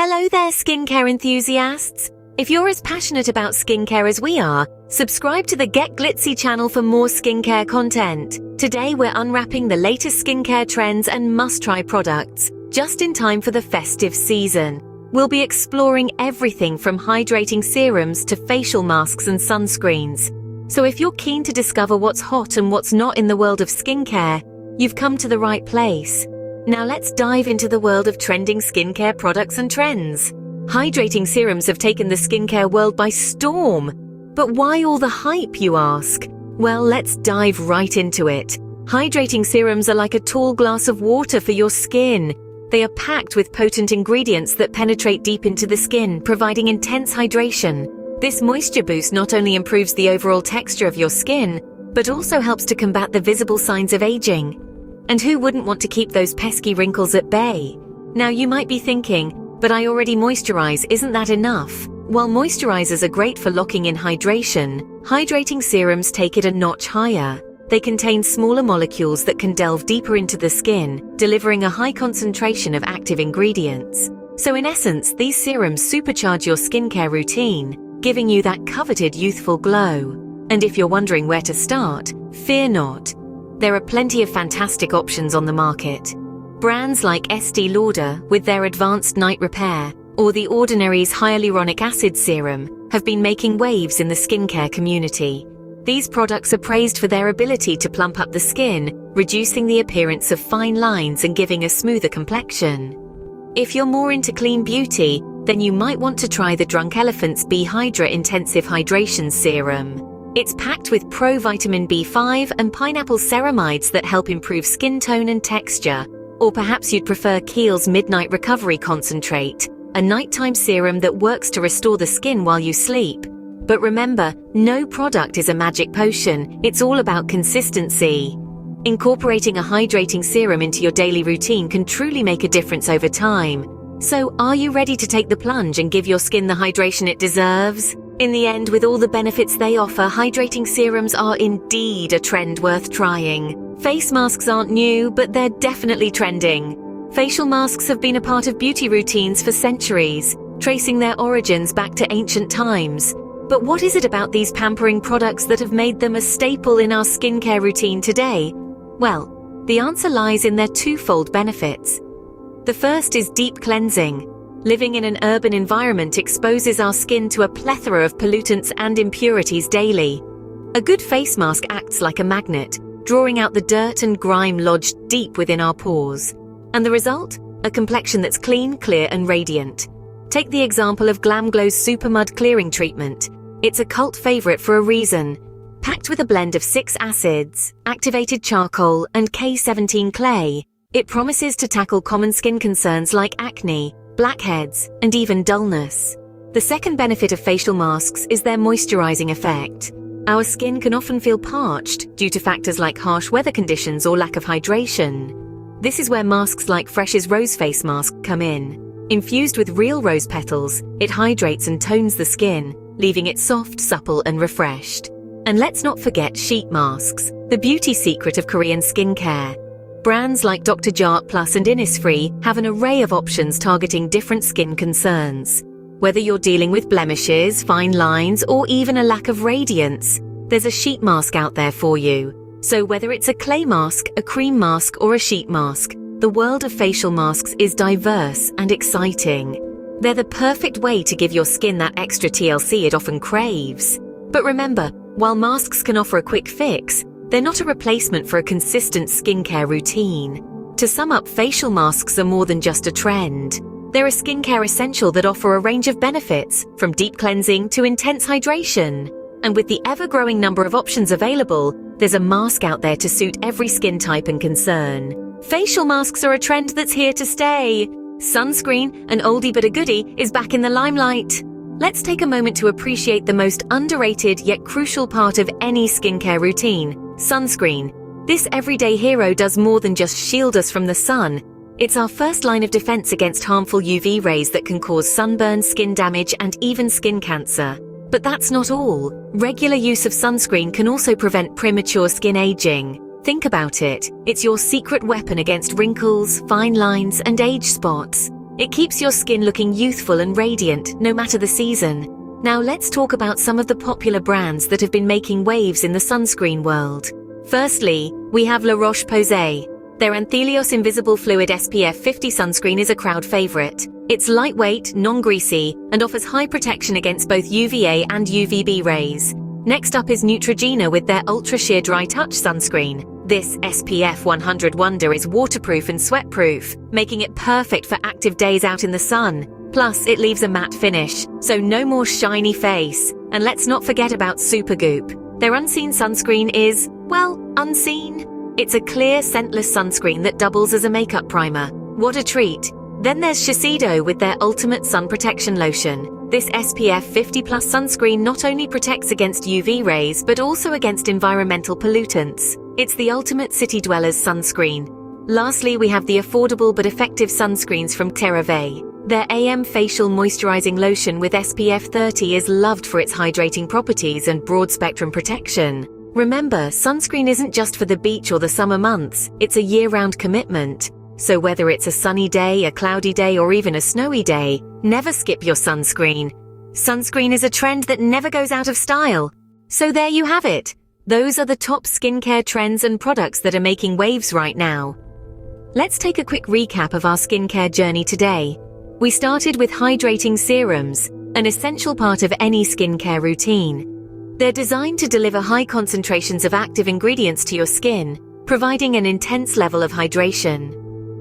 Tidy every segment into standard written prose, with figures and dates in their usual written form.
Hello there, skincare enthusiasts! If you're as passionate about skincare as we are, subscribe to the Get Glitzy channel for more skincare content. Today we're unwrapping the latest skincare trends and must-try products, just in time for the festive season. We'll be exploring everything from hydrating serums to facial masks and sunscreens. So if you're keen to discover what's hot and what's not in the world of skincare, you've come to the right place. Now let's dive into the world of trending skincare products and trends. Hydrating serums have taken the skincare world by storm. But why all the hype, you ask? Well, let's dive right into it. Hydrating serums are like a tall glass of water for your skin. They are packed with potent ingredients that penetrate deep into the skin, providing intense hydration. This moisture boost not only improves the overall texture of your skin, but also helps to combat the visible signs of aging. And who wouldn't want to keep those pesky wrinkles at bay? Now you might be thinking, but I already moisturize, isn't that enough? While moisturizers are great for locking in hydration, hydrating serums take it a notch higher. They contain smaller molecules that can delve deeper into the skin, delivering a high concentration of active ingredients. So in essence, these serums supercharge your skincare routine, giving you that coveted youthful glow. And if you're wondering where to start, fear not. There are plenty of fantastic options on the market. Brands like Estee Lauder, with their advanced night repair, or The Ordinary's hyaluronic acid serum, have been making waves in the skincare community. These products are praised for their ability to plump up the skin, reducing the appearance of fine lines and giving a smoother complexion. If you're more into clean beauty, then you might want to try the Drunk Elephant's B-Hydra Intensive Hydration Serum. It's packed with pro-vitamin B5 and pineapple ceramides that help improve skin tone and texture. Or perhaps you'd prefer Kiehl's Midnight Recovery Concentrate, a nighttime serum that works to restore the skin while you sleep. But remember, no product is a magic potion, it's all about consistency. Incorporating a hydrating serum into your daily routine can truly make a difference over time. So, are you ready to take the plunge and give your skin the hydration it deserves? In the end, with all the benefits they offer, hydrating serums are indeed a trend worth trying. Face masks aren't new, but they're definitely trending. Facial masks have been a part of beauty routines for centuries, tracing their origins back to ancient times. But what is it about these pampering products that have made them a staple in our skincare routine today? Well, the answer lies in their twofold benefits. The first is deep cleansing. Living in an urban environment exposes our skin to a plethora of pollutants and impurities daily. A good face mask acts like a magnet, drawing out the dirt and grime lodged deep within our pores. And the result? A complexion that's clean, clear, and radiant. Take the example of Glam Glow's Super Mud Clearing Treatment. It's a cult favorite for a reason. Packed with a blend of 6 acids, activated charcoal, and K17 clay, it promises to tackle common skin concerns like acne, blackheads, and even dullness. The second benefit of facial masks is their moisturizing effect. Our skin can often feel parched due to factors like harsh weather conditions or lack of hydration. This is where masks like Fresh's Rose Face Mask come in. Infused with real rose petals, it hydrates and tones the skin, leaving it soft, supple, and refreshed. And let's not forget sheet masks, the beauty secret of Korean skincare. Brands like Dr. Jart Plus and Innisfree have an array of options targeting different skin concerns. Whether you're dealing with blemishes, fine lines, or even a lack of radiance, there's a sheet mask out there for you. So whether it's a clay mask, a cream mask, or a sheet mask, the world of facial masks is diverse and exciting. They're the perfect way to give your skin that extra TLC it often craves. But remember, while masks can offer a quick fix, they're not a replacement for a consistent skincare routine. To sum up, facial masks are more than just a trend. They're a skincare essential that offer a range of benefits, from deep cleansing to intense hydration. And with the ever-growing number of options available, there's a mask out there to suit every skin type and concern. Facial masks are a trend that's here to stay. Sunscreen, an oldie but a goodie, is back in the limelight. Let's take a moment to appreciate the most underrated yet crucial part of any skincare routine: sunscreen. This everyday hero does more than just shield us from the sun. It's our first line of defense against harmful UV rays that can cause sunburn, skin damage, and even skin cancer. But that's not all. Regular use of sunscreen can also prevent premature skin aging. Think about it. It's your secret weapon against wrinkles, fine lines, and age spots. It keeps your skin looking youthful and radiant, no matter the season. Now let's talk about some of the popular brands that have been making waves in the sunscreen world. Firstly, we have La Roche-Posay. Their Anthelios Invisible Fluid SPF 50 sunscreen is a crowd favorite. It's lightweight, non-greasy, and offers high protection against both UVA and UVB rays. Next up is Neutrogena with their Ultra Sheer Dry Touch sunscreen. This SPF 100 wonder is waterproof and sweat-proof, making it perfect for active days out in the sun. Plus, it leaves a matte finish, so no more shiny face. And let's not forget about Supergoop. Their Unseen sunscreen is, well, unseen. It's a clear, scentless sunscreen that doubles as a makeup primer. What a treat! Then there's Shiseido with their Ultimate Sun Protection Lotion. This SPF 50+ sunscreen not only protects against UV rays but also against environmental pollutants. It's the ultimate city dweller's sunscreen. Lastly, we have the affordable but effective sunscreens from CeraVe. Their AM Facial Moisturizing Lotion with SPF 30 is loved for its hydrating properties and broad-spectrum protection. Remember, sunscreen isn't just for the beach or the summer months, it's a year-round commitment. So whether it's a sunny day, a cloudy day, or even a snowy day, never skip your sunscreen. Sunscreen is a trend that never goes out of style. So there you have it. Those are the top skincare trends and products that are making waves right now. Let's take a quick recap of our skincare journey today. We started with Hydrating Serums, an essential part of any skincare routine. They're designed to deliver high concentrations of active ingredients to your skin, providing an intense level of hydration.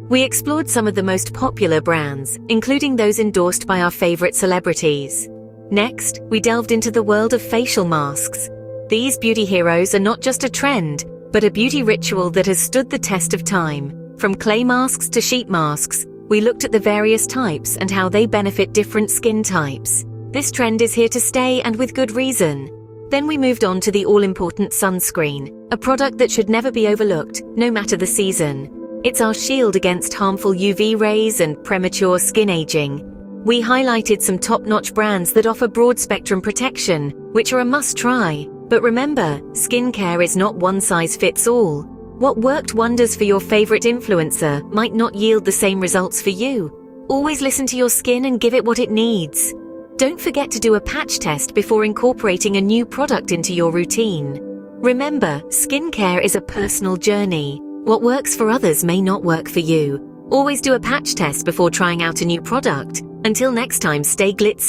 We explored some of the most popular brands, including those endorsed by our favorite celebrities. Next, we delved into the world of facial masks. These beauty heroes are not just a trend, but a beauty ritual that has stood the test of time. From clay masks to sheet masks, we looked at the various types and how they benefit different skin types. This trend is here to stay, and with good reason. Then we moved on to the all-important sunscreen, a product that should never be overlooked, no matter the season. It's our shield against harmful UV rays and premature skin aging. We highlighted some top-notch brands that offer broad-spectrum protection, which are a must-try. But remember, skincare is not one-size-fits-all. What worked wonders for your favorite influencer might not yield the same results for you. Always listen to your skin and give it what it needs. Don't forget to do a patch test before incorporating a new product into your routine. Remember, skincare is a personal journey. What works for others may not work for you. Always do a patch test before trying out a new product. Until next time, stay glitzy.